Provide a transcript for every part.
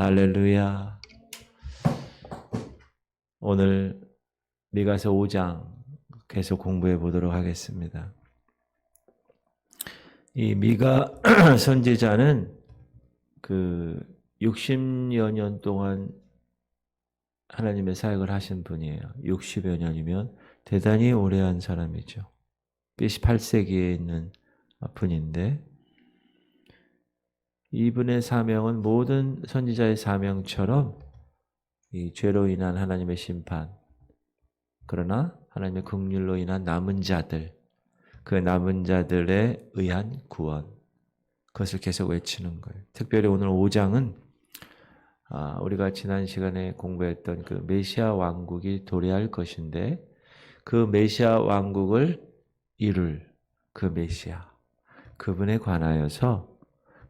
할렐루야. 오늘 미가서 5장 계속 공부해 보도록 하겠습니다. 이 미가 선지자는 그 60여 년 동안 하나님의 사역을 하신 분이에요. 60여 년이면 대단히 오래 한 사람이죠. BC 8세기에 있는 분인데, 이분의 사명은 모든 선지자의 사명처럼 이 죄로 인한 하나님의 심판, 그러나 하나님의 긍휼로 인한 남은 자들, 그 남은 자들에 의한 구원, 그것을 계속 외치는 거예요. 특별히 오늘 5장은 우리가 지난 시간에 공부했던 그 메시아 왕국이 도래할 것인데, 그 메시아 왕국을 이룰 그 메시아, 그분에 관하여서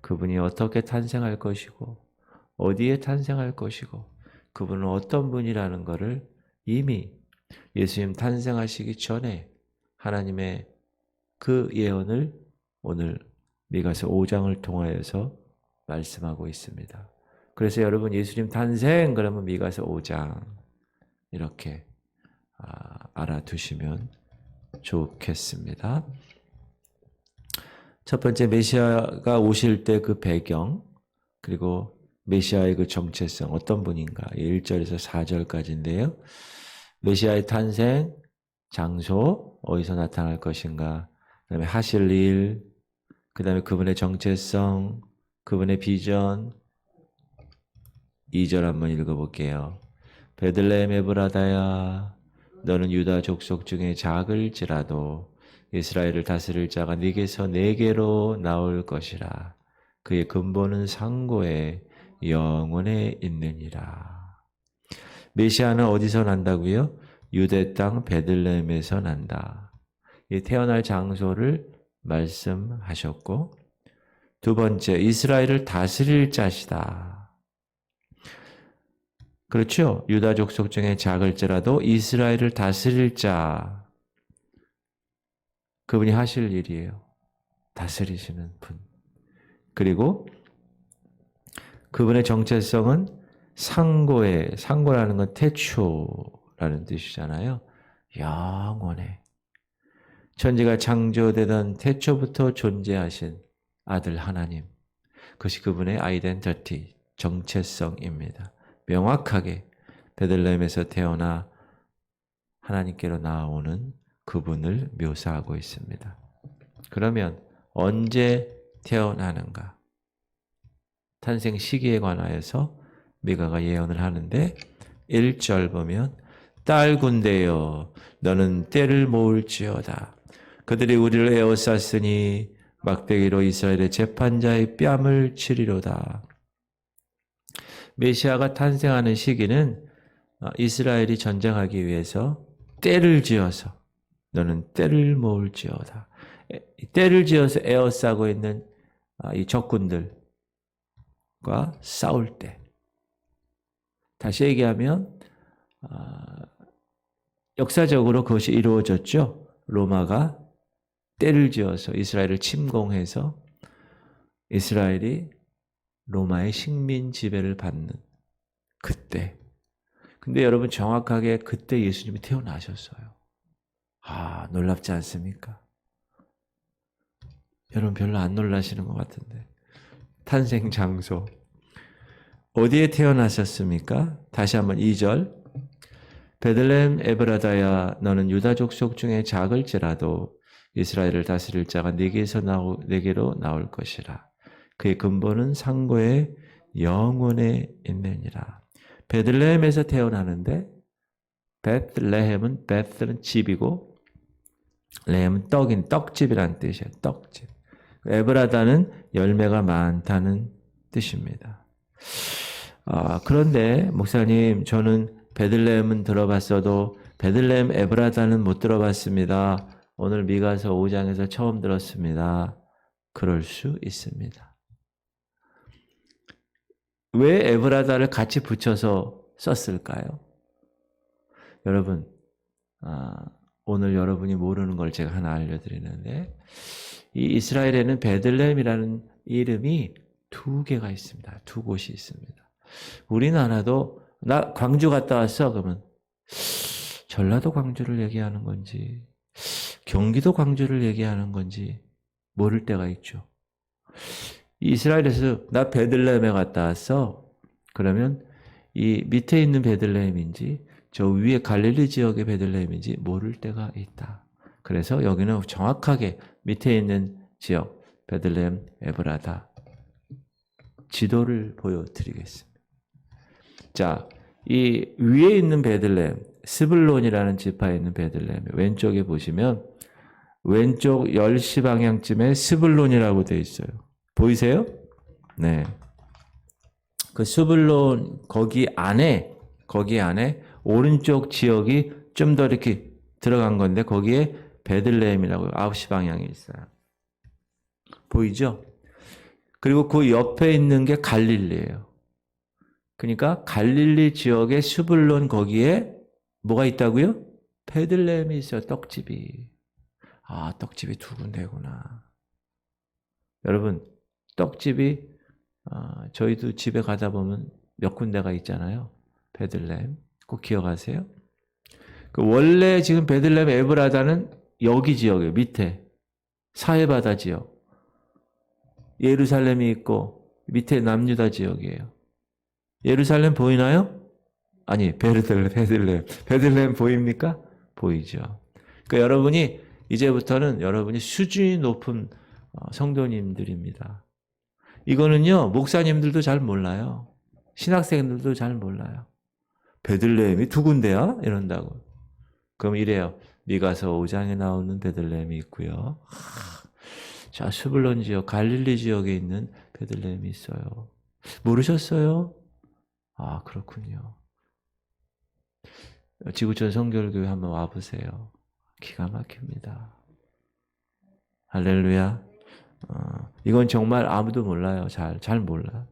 그분이 어떻게 탄생할 것이고 어디에 탄생할 것이고 그분은 어떤 분이라는 것을 이미 예수님 탄생하시기 전에 하나님의 그 예언을 오늘 미가서 5장을 통하여서 말씀하고 있습니다. 그래서 여러분, 예수님 탄생 그러면 미가서 5장 이렇게 알아두시면 좋겠습니다. 첫 번째, 메시아가 오실 때 그 배경, 그리고 메시아의 그 정체성, 어떤 분인가, 1절에서 4절까지인데요. 메시아의 탄생, 장소, 어디서 나타날 것인가, 그 다음에 하실 일, 그 다음에 그분의 정체성, 그분의 비전. 2절 한번 읽어볼게요. 베들레헴 에브라다야, 너는 유다 족속 중에 작을지라도 이스라엘을 다스릴 자가 네게서 네게로 나올 것이라. 그의 근본은 상고에 영원에 있느니라. 메시아는 어디서 난다고요? 유대 땅 베들레헴에서 난다. 이 태어날 장소를 말씀하셨고, 두 번째, 이스라엘을 다스릴 자시다. 그렇죠? 유다 족속 중에 작을지라도 이스라엘을 다스릴 자, 그분이 하실 일이에요. 다스리시는 분. 그리고 그분의 정체성은 상고라는 건 태초라는 뜻이잖아요. 영원해. 천지가 창조되던 태초부터 존재하신 아들 하나님. 그것이 그분의 아이덴티티, 정체성입니다. 명확하게 베들레헴에서 태어나 하나님께로 나아오는 그분을 묘사하고 있습니다. 그러면 언제 태어나는가? 탄생 시기에 관하여서 미가가 예언을 하는데, 1절 보면 딸 군대여 너는 때를 모을지어다. 그들이 우리를 에워쌌으니 막대기로 이스라엘의 재판자의 뺨을 치리로다. 메시아가 탄생하는 시기는 이스라엘이 전쟁하기 위해서 때를 지어서, 너는 때를 모을지어다. 때를 지어서 에워싸고 있는 이 적군들과 싸울 때. 다시 얘기하면 역사적으로 그것이 이루어졌죠. 로마가 때를 지어서 이스라엘을 침공해서 이스라엘이 로마의 식민 지배를 받는 그때. 근데 여러분, 정확하게 그때 예수님이 태어나셨어요. 놀랍지 않습니까? 여러분 별로 안 놀라시는 것 같은데. 탄생 장소. 어디에 태어나셨습니까? 다시 한번 2절. 베들레헴 에브라다야 너는 유다 족속 중에 작을지라도 이스라엘을 다스릴 자가 네게로 나올 것이라. 그의 근본은 상고에 영원에 있느니라. 베들레헴에서 태어나는데, 베들레헴은 집이고 레헴은 떡집이라는 뜻이에요. 떡집. 에브라다는 열매가 많다는 뜻입니다. 그런데 목사님, 저는 베들레헴은 들어봤어도 베들레헴 에브라다는 못 들어봤습니다. 오늘 미가서 5장에서 처음 들었습니다. 그럴 수 있습니다. 왜 에브라다를 같이 붙여서 썼을까요? 여러분, 오늘 여러분이 모르는 걸 제가 하나 알려드리는데, 이 이스라엘에는 베들레헴이라는 이름이 두 개가 있습니다. 두 곳이 있습니다. 우리나라도 나 광주 갔다 왔어 그러면 전라도 광주를 얘기하는 건지 경기도 광주를 얘기하는 건지 모를 때가 있죠. 이스라엘에서 나 베들레헴에 갔다 왔어. 그러면 이 밑에 있는 베들레헴인지 저 위에 갈릴리 지역의 베들레헴인지 모를 때가 있다. 그래서 여기는 정확하게 밑에 있는 지역 베들레헴 에브라다 지도를 보여드리겠습니다. 자, 이 위에 있는 베들레헴 스불론이라는 지파에 있는 베들레헴 왼쪽에 보시면 왼쪽 10시 방향쯤에 스불론이라고 되어 있어요. 보이세요? 네. 그 스불론 거기 안에 오른쪽 지역이 좀 더 이렇게 들어간 건데 거기에 베들레헴이라고 9시 방향에 있어요. 보이죠? 그리고 그 옆에 있는 게 갈릴리예요. 그러니까 갈릴리 지역의 스불론 거기에 뭐가 있다고요? 베들레헴이 있어요. 떡집이. 아, 떡집이 두 군데구나. 여러분, 떡집이 저희도 집에 가다 보면 몇 군데가 있잖아요. 베들레헴. 꼭 기억하세요. 그 원래 지금 베들레헴 에브라다는 여기 지역이에요. 밑에. 사해바다 지역. 예루살렘이 있고 밑에 남유다 지역이에요. 예루살렘 보이나요? 아니, 베들레헴 보입니까? 보이죠. 그러니까 여러분이 이제부터는 여러분이 수준이 높은 성도님들입니다. 이거는요, 목사님들도 잘 몰라요. 신학생들도 잘 몰라요. 베들레헴이 두 군데야? 이런다고. 그럼 이래요. 미가서 5장에 나오는 베들레헴이 있고요. 자, 스불론 지역, 갈릴리 지역에 있는 베들레헴이 있어요. 모르셨어요? 아, 그렇군요. 지구촌 성결교회 한번 와보세요. 기가 막힙니다. 할렐루야. 이건 정말 아무도 몰라요. 잘 몰라.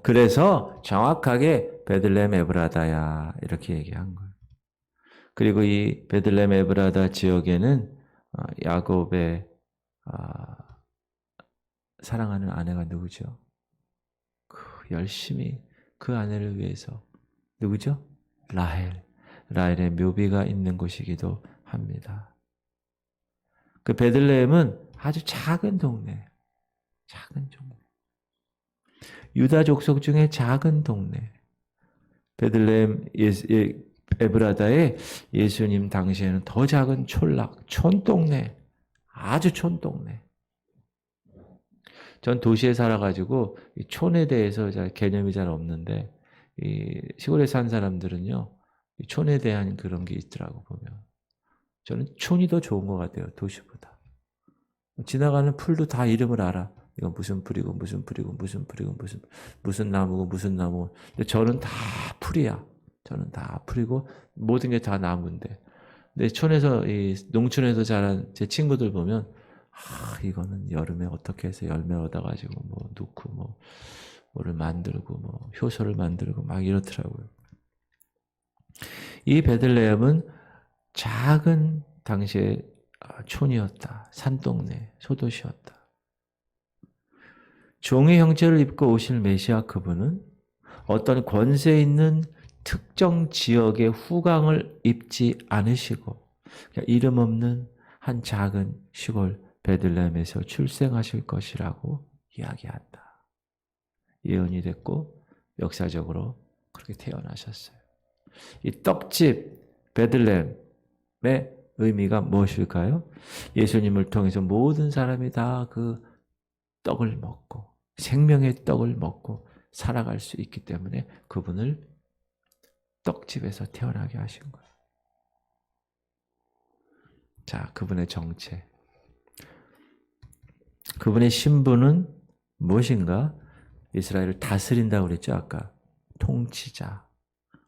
그래서 정확하게 베들레헴 에브라다야 이렇게 얘기한 거예요. 그리고 이 베들레헴 에브라다 지역에는 야곱의 사랑하는 아내가 누구죠? 열심히 그 아내를 위해서 누구죠? 라헬의 묘비가 있는 곳이기도 합니다. 그 베들레헴은 아주 작은 동네. 유다 족속 중에 작은 동네. 베들레헴 에브라다에 예수님 당시에는 더 작은 촌동네. 아주 촌동네. 전 도시에 살아가지고 이 촌에 대해서 개념이 잘 없는데 이 시골에 산 사람들은요. 이 촌에 대한 그런 게 있더라고 보면. 저는 촌이 더 좋은 것 같아요. 도시보다. 지나가는 풀도 다 이름을 알아. 이건 무슨 풀이고 무슨 나무고 무슨 나무고. 근데 저는 다 풀이야. 저는 다 풀이고 모든 게 다 나무인데. 근데 촌에서 이 농촌에서 자란 제 친구들 보면 이거는 여름에 어떻게 해서 열매 얻어가지고 뭐 넣고 뭐를 만들고 뭐 효소를 만들고 막 이렇더라고요. 이 베들레헴은 작은 당시에 촌이었다. 산동네, 소도시였다. 종의 형체를 입고 오실 메시아 그분은 어떤 권세 있는 특정 지역의 후광을 입지 않으시고 이름 없는 한 작은 시골 베들레헴에서 출생하실 것이라고 이야기한다. 예언이 됐고 역사적으로 그렇게 태어나셨어요. 이 떡집 베들레헴의 의미가 무엇일까요? 예수님을 통해서 모든 사람이 다 그 떡을 먹고 생명의 떡을 먹고 살아갈 수 있기 때문에 그분을 떡집에서 태어나게 하신 거예요. 자, 그분의 정체. 그분의 신분은 무엇인가? 이스라엘을 다스린다고 그랬죠, 아까. 통치자,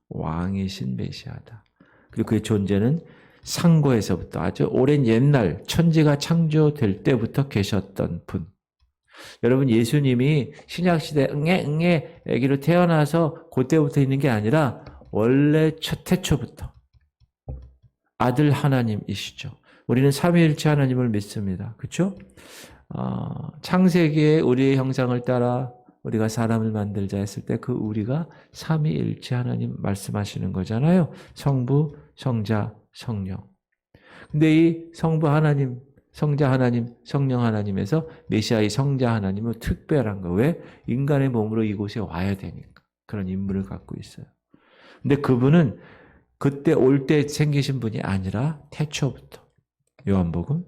왕이신 메시아다. 그리고 그의 존재는 상고에서부터 아주 오랜 옛날 천지가 창조될 때부터 계셨던 분. 여러분, 예수님이 신약시대 응애 아기로 태어나서 그때부터 있는 게 아니라 원래 태초부터 아들 하나님이시죠. 우리는 삼위일체 하나님을 믿습니다. 그렇죠? 창세기에 우리의 형상을 따라 우리가 사람을 만들자 했을 때 그 우리가 삼위일체 하나님 말씀하시는 거잖아요. 성부, 성자, 성령. 근데 이 성부 하나님, 성자 하나님, 성령 하나님에서 메시아의 성자 하나님은 특별한 거. 왜? 인간의 몸으로 이곳에 와야 되니까. 그런 인물을 갖고 있어요. 근데 그분은 그때 올 때 생기신 분이 아니라 태초부터. 요한복음.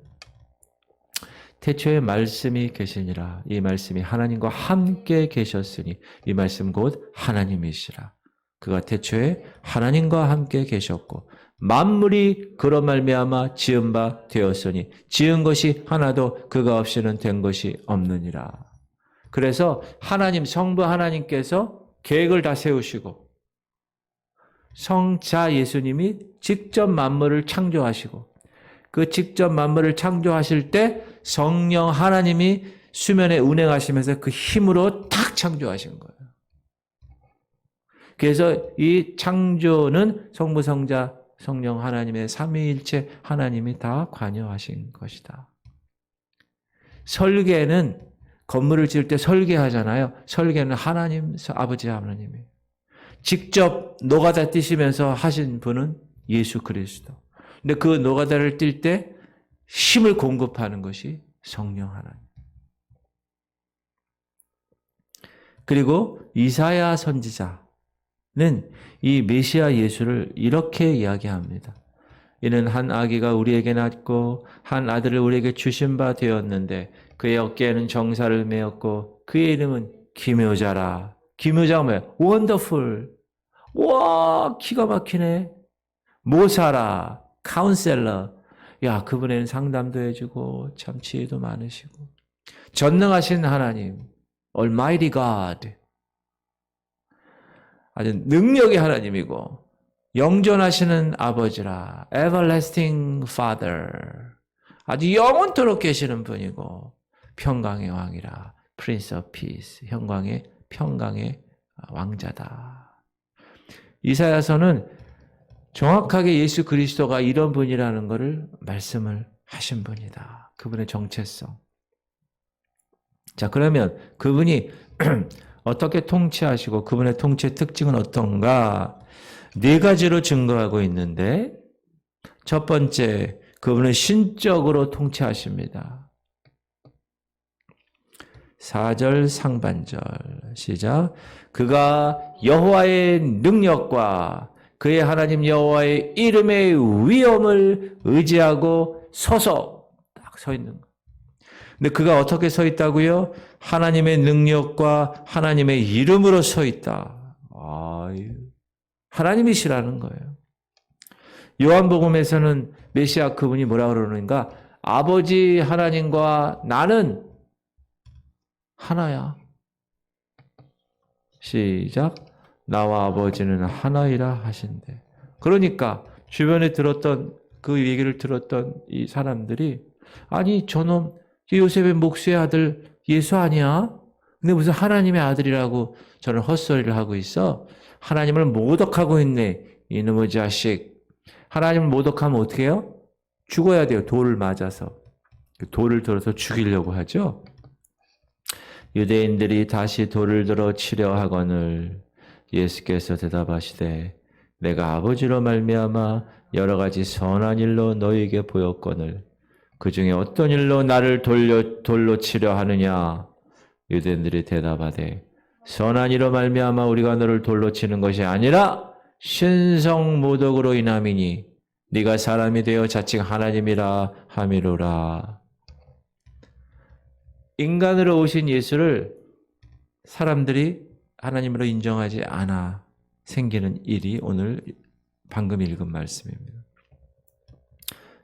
태초에 말씀이 계시니라. 이 말씀이 하나님과 함께 계셨으니 이 말씀 곧 하나님이시라. 그가 태초에 하나님과 함께 계셨고 만물이 그로 말미암아 지은 바 되었으니 지은 것이 하나도 그가 없이는 된 것이 없느니라. 그래서 하나님 성부 하나님께서 계획을 다 세우시고 성자 예수님이 직접 만물을 창조하시고 그 직접 만물을 창조하실 때 성령 하나님이 수면에 운행하시면서 그 힘으로 탁 창조하신 거예요. 그래서 이 창조는 성부, 성자, 성령 하나님의 삼위일체 하나님이 다 관여하신 것이다. 설계는 건물을 지을 때 설계하잖아요. 설계는 하나님, 아버지 하나님이 직접 노가다 뛰시면서 하신 분은 예수 그리스도. 근데 그 노가다를 뛸 때 힘을 공급하는 것이 성령 하나님. 그리고 이사야 선지자는 이 메시아 예수를 이렇게 이야기합니다. 이는 한 아기가 우리에게 낳고 한 아들을 우리에게 주신 바 되었는데 그의 어깨에는 정사를 메었고 그의 이름은 기묘자라. 기묘자가 뭐야? 원더풀. 와, 기가 막히네. 모사라. 카운셀러. 야, 그분에는 상담도 해주고 참 지혜도 많으시고 전능하신 하나님, Almighty God, 아주 능력의 하나님이고 영존하시는 아버지라, Everlasting Father, 아주 영원토록 계시는 분이고 평강의 왕이라, Prince of Peace, 평강의 왕자다. 이사야서는 정확하게 예수 그리스도가 이런 분이라는 것을 말씀을 하신 분이다. 그분의 정체성. 자, 그러면 그분이 어떻게 통치하시고 그분의 통치의 특징은 어떤가? 네 가지로 증거하고 있는데 첫 번째, 그분은 신적으로 통치하십니다. 4절 상반절 시작. 그가 여호와의 능력과 그의 하나님 여호와의 이름의 위엄을 의지하고 서서 딱 서 있는 거예요. 근데 그가 어떻게 서 있다고요? 하나님의 능력과 하나님의 이름으로 서 있다. 하나님이시라는 거예요. 요한복음에서는 메시아 그분이 뭐라 그러는가? 아버지 하나님과 나는 하나야. 시작. 나와 아버지는 하나이라 하신대. 그러니까 주변에 들었던 그 얘기를 들었던 이 사람들이 아니 저놈 요셉의 목수의 아들 예수 아니야? 근데 무슨 하나님의 아들이라고 저는 헛소리를 하고 있어? 하나님을 모독하고 있네. 이놈의 자식. 하나님을 모독하면 어떻게 해요? 죽어야 돼요. 돌을 맞아서. 돌을 들어서 죽이려고 하죠. 유대인들이 다시 돌을 들어 치려 하거늘 예수께서 대답하시되 내가 아버지로 말미암아 여러 가지 선한 일로 너희에게 보였거늘 그 중에 어떤 일로 나를 돌로 치려 하느냐? 유대인들이 대답하되 선한 일로 말미암아 우리가 너를 돌로 치는 것이 아니라 신성 모독으로 인함이니 네가 사람이 되어 자칭 하나님이라 함이로라. 인간으로 오신 예수를 사람들이 하나님으로 인정하지 않아 생기는 일이 오늘 방금 읽은 말씀입니다.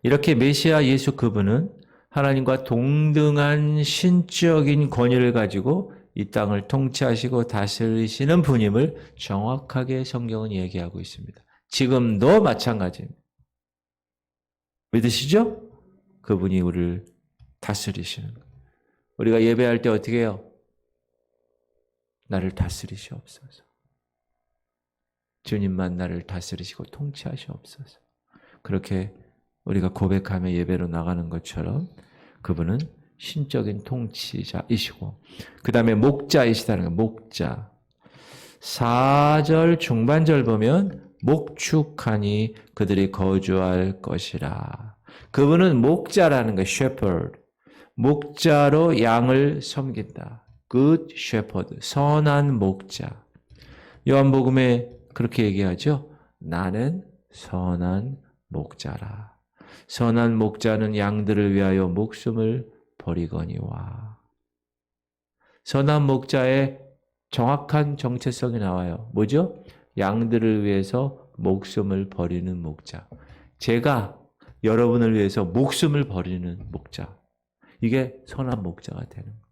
이렇게 메시아 예수 그분은 하나님과 동등한 신적인 권위를 가지고 이 땅을 통치하시고 다스리시는 분임을 정확하게 성경은 얘기하고 있습니다. 지금도 마찬가지입니다. 믿으시죠? 그분이 우리를 다스리시는 거예요. 우리가 예배할 때 어떻게 해요? 나를 다스리시옵소서. 주님만 나를 다스리시고 통치하시옵소서. 그렇게 우리가 고백하며 예배로 나가는 것처럼 그분은 신적인 통치자이시고 그 다음에 목자이시다는 거예요. 목자. 4절 중반절 보면 목축하니 그들이 거주할 것이라. 그분은 목자라는 거예요. shepherd. 목자로 양을 섬긴다. good shepherd. 선한 목자. 요한복음에 그렇게 얘기하죠. 나는 선한 목자라. 선한 목자는 양들을 위하여 목숨을 버리거니와. 선한 목자의 정확한 정체성이 나와요. 뭐죠? 양들을 위해서 목숨을 버리는 목자. 제가 여러분을 위해서 목숨을 버리는 목자. 이게 선한 목자가 되는 거예요.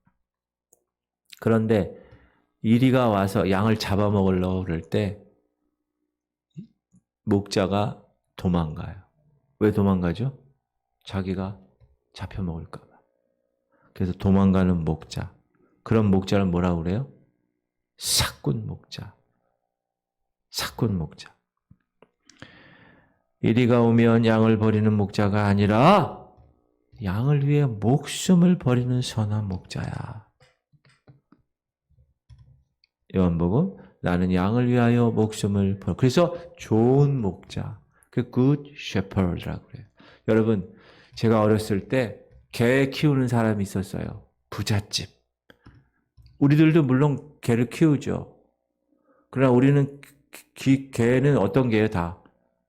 그런데 이리가 와서 양을 잡아먹으려고 그럴 때 목자가 도망가요. 왜 도망가죠? 자기가 잡혀먹을까 봐. 그래서 도망가는 목자. 그런 목자를 뭐라고 그래요? 사꾼 목자. 사꾼 목자. 이리가 오면 양을 버리는 목자가 아니라 양을 위해 목숨을 버리는 선한 목자야. 요한복음 나는 양을 위하여 목숨을 버려. 그래서 좋은 목자. 그 good shepherd라고 그래요. 여러분, 제가 어렸을 때 개 키우는 사람이 있었어요. 부잣집. 우리들도 물론 개를 키우죠. 그러나 우리는 개는 어떤 개예요? 다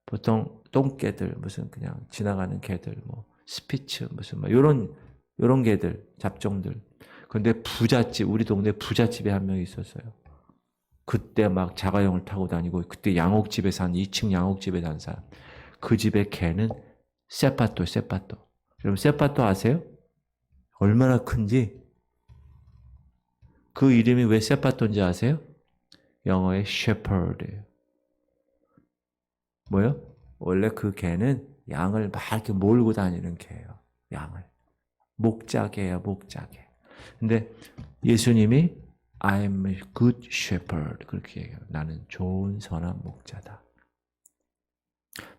보통 똥개들, 무슨 그냥 지나가는 개들, 뭐 스피츠, 무슨 뭐 요런 개들, 잡종들. 그런데 부잣집, 우리 동네 부잣집에 한 명 있었어요. 그때 막 자가용을 타고 다니고, 그때 양옥집에 산 2층 양옥집에 산 사람. 그 집의 개는 세파토. 여러분 세파토 아세요? 얼마나 큰지. 그 이름이 왜 세파토인지 아세요? 영어의 shepherd예요. 뭐요? 원래 그 개는 양을 막 이렇게 몰고 다니는 개예요. 양을. 목자개예요, 목자개. 근데 예수님이 I'm a good shepherd 그렇게 얘기해요. 나는 좋은 선한 목자다.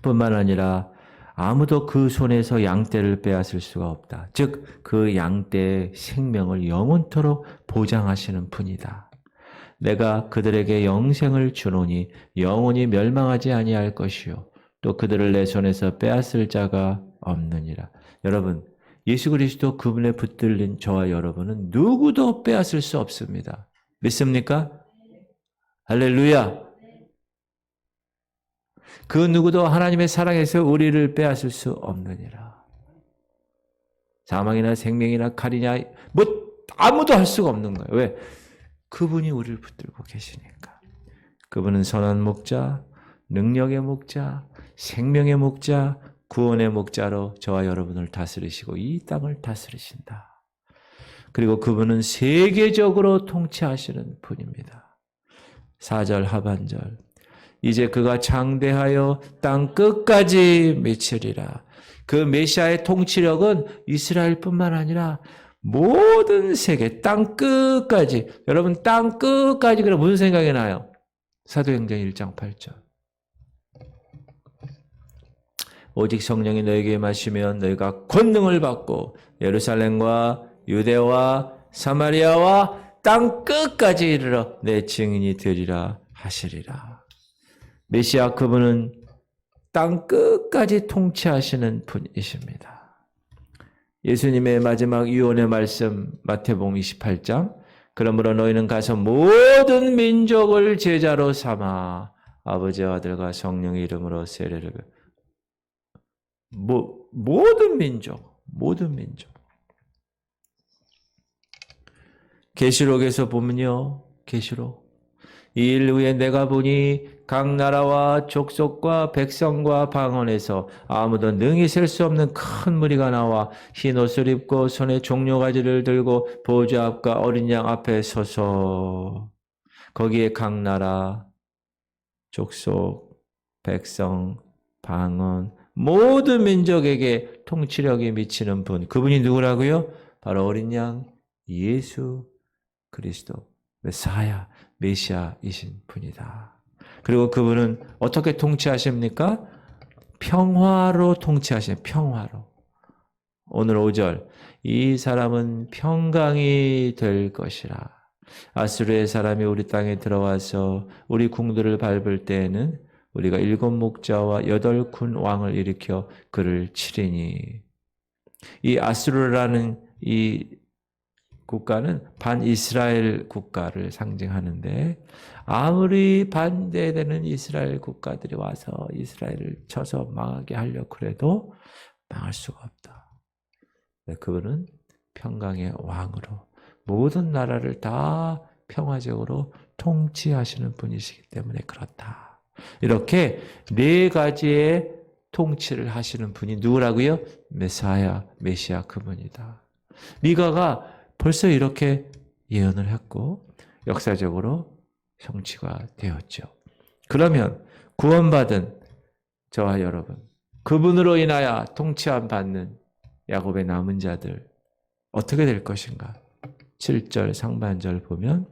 뿐만 아니라 아무도 그 손에서 양떼를 빼앗을 수가 없다. 즉 그 양떼의 생명을 영원토록 보장하시는 분이다. 내가 그들에게 영생을 주노니 영원히 멸망하지 아니할 것이요 또 그들을 내 손에서 빼앗을 자가 없느니라. 여러분, 예수 그리스도 그분에 붙들린 저와 여러분은 누구도 빼앗을 수 없습니다. 믿습니까? 할렐루야. 그 누구도 하나님의 사랑에서 우리를 빼앗을 수 없느니라. 사망이나 생명이나 칼이냐 뭐 아무도 할 수가 없는 거예요. 왜? 그분이 우리를 붙들고 계시니까. 그분은 선한 목자, 능력의 목자, 생명의 목자, 구원의 목자로 저와 여러분을 다스리시고 이 땅을 다스리신다. 그리고 그분은 세계적으로 통치하시는 분입니다. 4절 하반절. 이제 그가 장대하여 땅 끝까지 미치리라. 그 메시아의 통치력은 이스라엘뿐만 아니라 모든 세계, 땅 끝까지. 여러분, 땅 끝까지 그럼 무슨 생각이 나요? 사도행전 1장 8절. 오직 성령이 너에게 임하시면 너희가 권능을 받고 예루살렘과 유대와 사마리아와 땅 끝까지 이르러 내 증인이 되리라 하시리라. 메시아 그분은 땅 끝까지 통치하시는 분이십니다. 예수님의 마지막 유언의 말씀 마태복음 28장. 그러므로 너희는 가서 모든 민족을 제자로 삼아 아버지와 아들과 성령의 이름으로 세례를. 모든 민족. 계시록에서 보면요. 계시록. 이 일 후에 내가 보니 각 나라와 족속과 백성과 방언에서 아무도 능히 셀 수 없는 큰 무리가 나와 흰 옷을 입고 손에 종려가지를 들고 보좌 앞과 어린 양 앞에 서서 거기에 각 나라, 족속, 백성, 방언 모든 민족에게 통치력이 미치는 분. 그분이 누구라고요? 바로 어린 양 예수 그리스도 메사야, 메시아이신 분이다. 그리고 그분은 어떻게 통치하십니까? 평화로 통치하시는 평화로. 오늘 5절. 이 사람은 평강이 될 것이라. 아수르의 사람이 우리 땅에 들어와서 우리 궁들을 밟을 때에는 우리가 7 목자와 8 군 왕을 일으켜 그를 치리니. 이 아수르라는 이 국가는 반이스라엘 국가를 상징하는데 아무리 반대되는 이스라엘 국가들이 와서 이스라엘을 쳐서 망하게 하려고 해도 망할 수가 없다. 그분은 평강의 왕으로 모든 나라를 다 평화적으로 통치하시는 분이시기 때문에 그렇다. 이렇게 4가지의 통치를 하시는 분이 누구라고요? 메사야, 메시아 그분이다. 미가가 벌써 이렇게 예언을 했고 역사적으로 성취가 되었죠. 그러면 구원받은 저와 여러분, 그분으로 인하여 통치함 받는 야곱의 남은 자들 어떻게 될 것인가? 7절 상반절 보면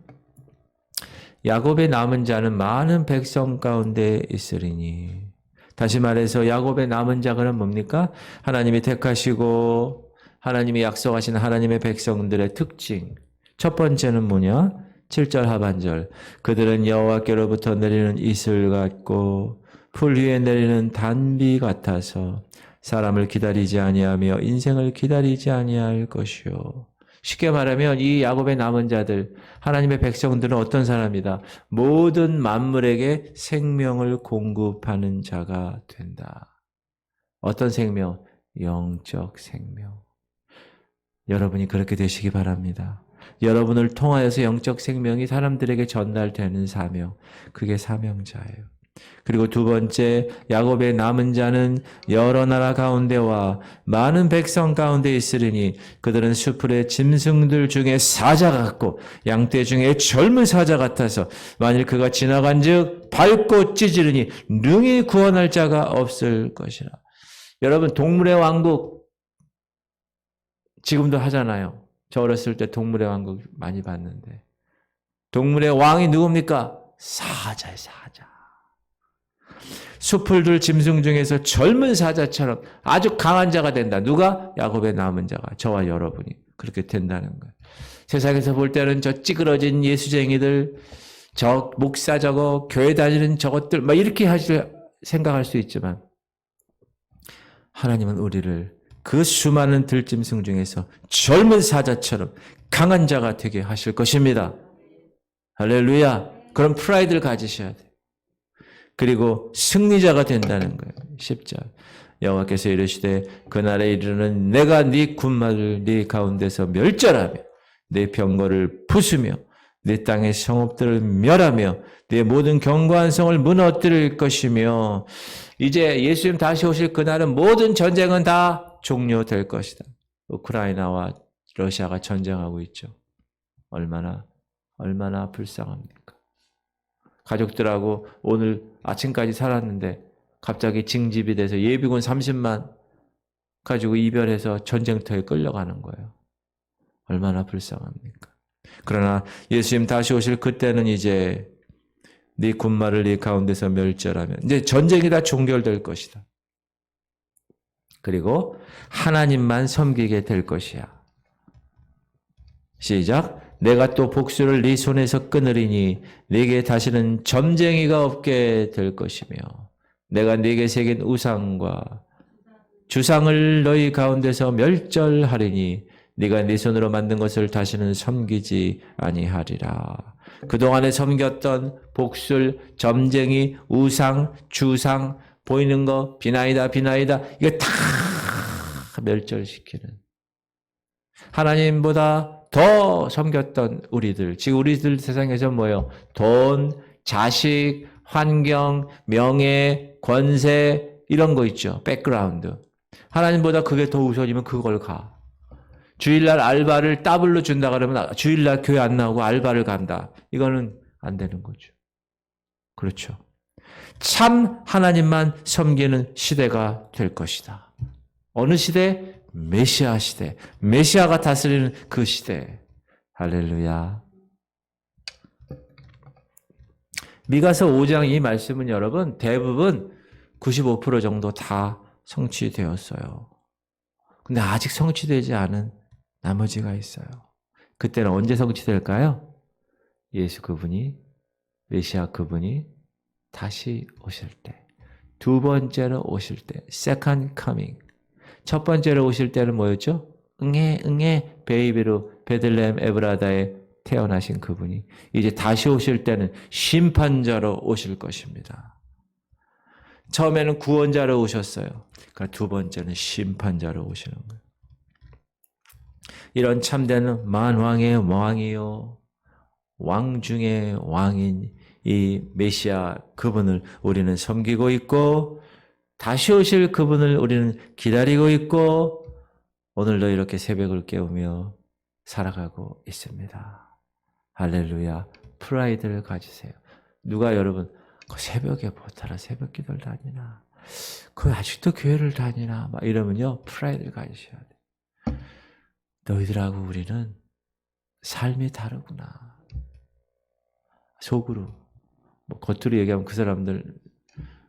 야곱의 남은 자는 많은 백성 가운데 있으리니. 다시 말해서 야곱의 남은 자는 뭡니까? 하나님이 택하시고 하나님이 약속하신 하나님의 백성들의 특징. 첫 번째는 뭐냐? 7절 하반절. 그들은 여호와께로부터 내리는 이슬 같고 풀 위에 내리는 단비 같아서 사람을 기다리지 아니하며 인생을 기다리지 아니할 것이요. 쉽게 말하면 이 야곱의 남은 자들, 하나님의 백성들은 어떤 사람이다? 모든 만물에게 생명을 공급하는 자가 된다. 어떤 생명? 영적 생명. 여러분이 그렇게 되시기 바랍니다. 여러분을 통하여서 영적 생명이 사람들에게 전달되는 사명, 그게 사명자예요. 그리고 두 번째, 야곱의 남은 자는 여러 나라 가운데와 많은 백성 가운데 있으리니 그들은 수풀의 짐승들 중에 사자 같고 양떼 중에 젊은 사자 같아서 만일 그가 지나간즉 밟고 찢으리니 능히 구원할 자가 없을 것이라. 여러분, 동물의 왕국 지금도 하잖아요. 저 어렸을 때 동물의 왕국 많이 봤는데 동물의 왕이 누굽니까? 사자예요, 사자. 수풀들 짐승 중에서 젊은 사자처럼 아주 강한 자가 된다. 누가? 야곱의 남은 자가, 저와 여러분이 그렇게 된다는 거예요. 세상에서 볼 때는 저 찌그러진 예수쟁이들, 저 목사 저거, 교회 다니는 저것들 막 이렇게 생각할 수 있지만 하나님은 우리를 그 수많은 들짐승 중에서 젊은 사자처럼 강한 자가 되게 하실 것입니다. 할렐루야. 그런 프라이드를 가지셔야 돼요. 그리고 승리자가 된다는 거예요. 10절. 여호와께서 이르시되 그날에 이르는 내가 네 군마를 네 가운데서 멸절하며 네 병거를 부수며 네 땅의 성읍들을 멸하며 네 모든 견고한 성을 무너뜨릴 것이며. 이제 예수님 다시 오실 그날은 모든 전쟁은 다 종료될 것이다. 우크라이나와 러시아가 전쟁하고 있죠. 얼마나 불쌍합니까? 가족들하고 오늘 아침까지 살았는데 갑자기 징집이 돼서 예비군 30만 가지고 이별해서 전쟁터에 끌려가는 거예요. 얼마나 불쌍합니까? 그러나 예수님 다시 오실 그때는 이제 네 군마를 네 가운데서 멸절하면 이제 전쟁이 다 종결될 것이다. 그리고 하나님만 섬기게 될 것이야. 시작. 내가 또 복수를 네 손에서 끊으리니 네게 다시는 점쟁이가 없게 될 것이며 내가 네게 새긴 우상과 주상을 너희 가운데서 멸절하리니 네가 네 손으로 만든 것을 다시는 섬기지 아니하리라. 그동안에 섬겼던 복술, 점쟁이, 우상, 주상, 보이는 거 비나이다 이거 다 멸절시키는, 하나님보다 더 섬겼던 우리들, 지금 우리들 세상에서 뭐예요? 돈, 자식, 환경, 명예, 권세 이런 거 있죠. 백그라운드. 하나님보다 그게 더 우선이면 그걸 가. 주일날 알바를 더블로 준다 그러면 주일날 교회 안 나오고 알바를 간다. 이거는 안 되는 거죠. 그렇죠. 참 하나님만 섬기는 시대가 될 것이다. 어느 시대? 메시아 시대. 메시아가 다스리는 그 시대. 할렐루야. 미가서 5장 이 말씀은 여러분 대부분 95% 정도 다 성취되었어요. 근데 아직 성취되지 않은 나머지가 있어요. 그때는 언제 성취될까요? 예수 그분이, 메시아 그분이 다시 오실 때. 두 번째로 오실 때. Second coming. 첫 번째로 오실 때는 뭐였죠? 응애 베이비로 베들레헴 에브라다에 태어나신 그분이 이제 다시 오실 때는 심판자로 오실 것입니다. 처음에는 구원자로 오셨어요. 그러니까 두 번째는 심판자로 오시는 거예요. 이런 참된 만왕의 왕이요 왕 중의 왕인 이 메시아 그분을 우리는 섬기고 있고 다시 오실 그분을 우리는 기다리고 있고 오늘도 이렇게 새벽을 깨우며 살아가고 있습니다. 할렐루야. 프라이드를 가지세요. 누가 여러분 새벽에 뭐하러 새벽 기도를 다니나 그 아직도 교회를 다니나 막 이러면요 프라이드를 가지셔야 돼요. 너희들하고 우리는 삶이 다르구나. 속으로 뭐 겉으로 얘기하면 그 사람들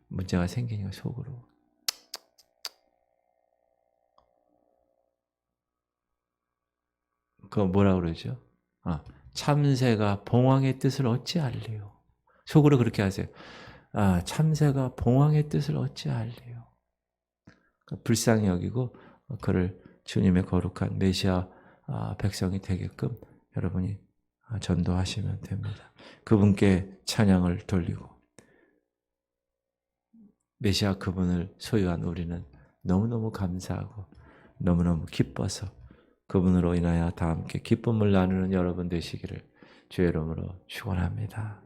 문제가 생기니까 속으로 그거 뭐라 그러죠? 참새가 봉황의 뜻을 어찌 알리요? 속으로 그렇게 하세요. 참새가 봉황의 뜻을 어찌 알리요? 불쌍히 여기고 그를 주님의 거룩한 메시아 백성이 되게끔 여러분이 전도하시면 됩니다. 그분께 찬양을 돌리고 메시아 그분을 소유한 우리는 너무너무 감사하고 너무너무 기뻐서 그분으로 인하여 다 함께 기쁨을 나누는 여러분 되시기를 주의 이름으로 축원합니다.